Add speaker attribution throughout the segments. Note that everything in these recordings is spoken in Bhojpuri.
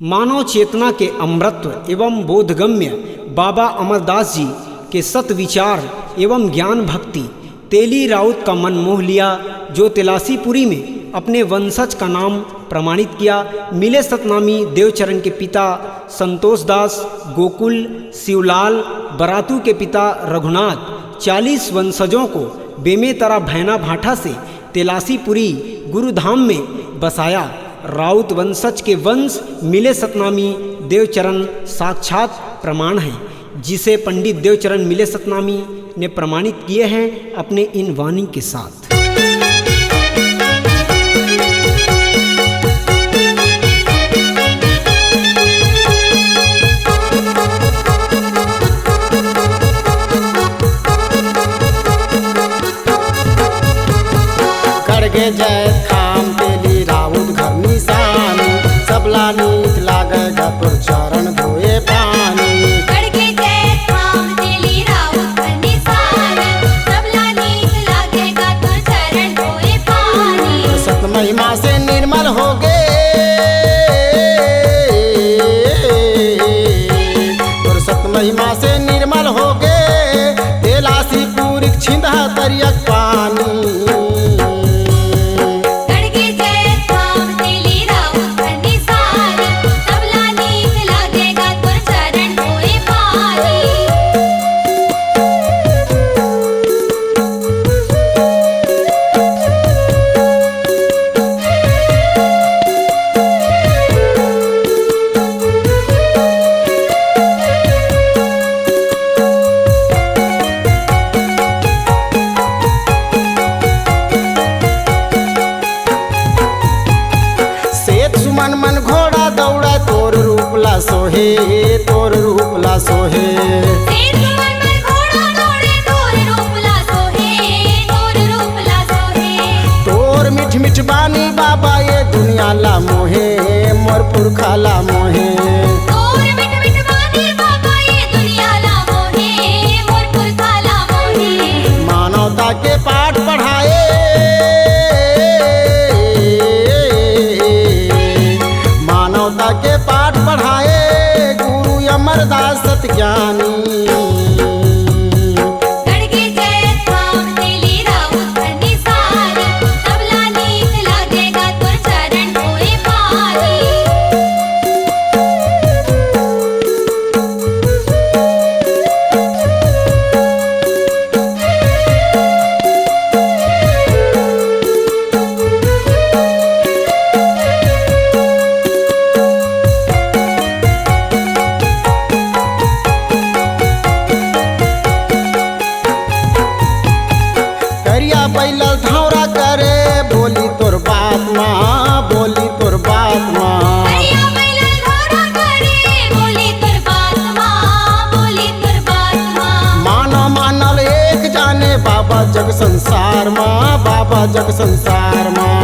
Speaker 1: मानव चेतना के अमृतत्व एवं बोधगम्य बाबा अमरदास जी के सत विचार एवं ज्ञान भक्ति तेली राउत का मन मोह लिया, जो तेलासीपुरी में अपने वंशज का नाम प्रमाणित किया। मिले सतनामी देवचरण के पिता संतोष दास, गोकुल, शिवलाल, बरातू के पिता रघुनाथ 40 वंशजों को बेमेतरा भैना भाठा से तेलासीपुरी गुरुधाम में बसाया। राउत वंशज के वंश मिले सतनामी देवचरण साक्षात प्रमाण हैं, जिसे पंडित देवचरण मिले सतनामी ने प्रमाणित किए हैं अपने इन वाणी के साथ।
Speaker 2: करगे जय खाम तेली राउत घर निशान, सबला नीक लागेगा तोर चरण धोए पानी।
Speaker 3: करगे जय खाम तेली राउत घर निशान, सबला नीक लागेगा तोर चरण धोए पानी।
Speaker 2: सत महिमा से निर्मल हो गे तोर सत महिमा से निर्मल हो गे, तेलासीपुरी छिंदा तरियक पानी। मन घोड़ा दौड़ा तोर रूपला सोहे, तोर रूपला सोहे। तोर मिठ मिठ बानी बाबा ये दुनिया ला मोहे, मोर पुरखा ला मोहे। मानवता के पाठ पढ़ाए, के पाठ पढ़ाए गुरु अमरदास सत ज्ञानी। बैलल धावरा करे बोली तोर बात माँ, बोली तोर बात माँ। मानो मानल एक जाने बाबा जग संसार माँ, बाबा जग संसार माँ।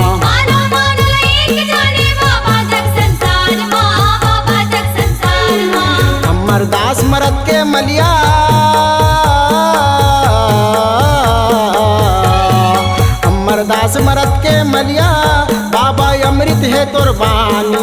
Speaker 2: अमरदास मरद के मलिया, अमरदास मरद के मलिया, बाबा अमृत है तोर बानी।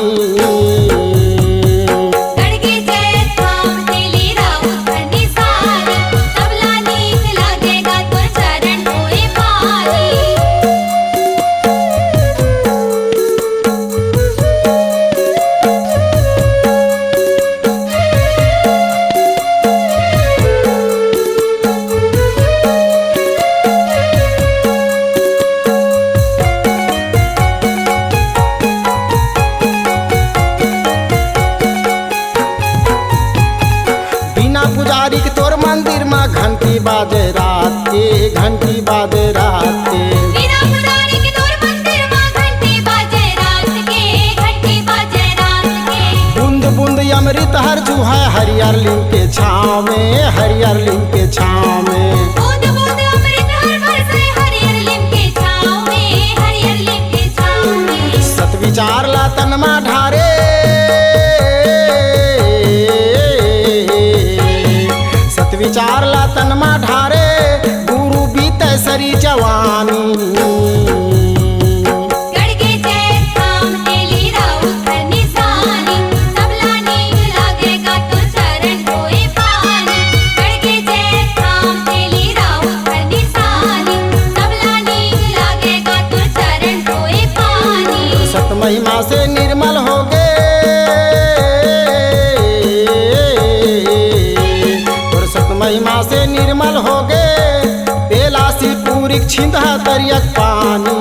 Speaker 2: पुजारी के तोर मंदिर में घंटी बाजे रात के, घंटी बाजे रात के।
Speaker 3: बिना पुजारी के तोर मंदिर में घंटी बाजे रात के, घंटी बाजे रात के।
Speaker 2: बूंद बूंद अमृत हर जुहा हरियर लिंग के छाँव में, हरियर लिंग के छाँव में।
Speaker 3: बूंद बूंद अमृत हर बरसे हरियर लिंग के छाँव में, हरियर लिंग के छाँव में।
Speaker 2: सत विचार ला तनमा ढारे, विचार ला तनमा ढारे गुरु बीते सरी जवानी।
Speaker 3: गढ़ के जय खाम तेली राउत घर निशानी, सब
Speaker 2: महिमा से निर्मल हो गे तोर सत महिमा से निर्मल हो गे बेलासी पूरी छिंदा तरियक पानी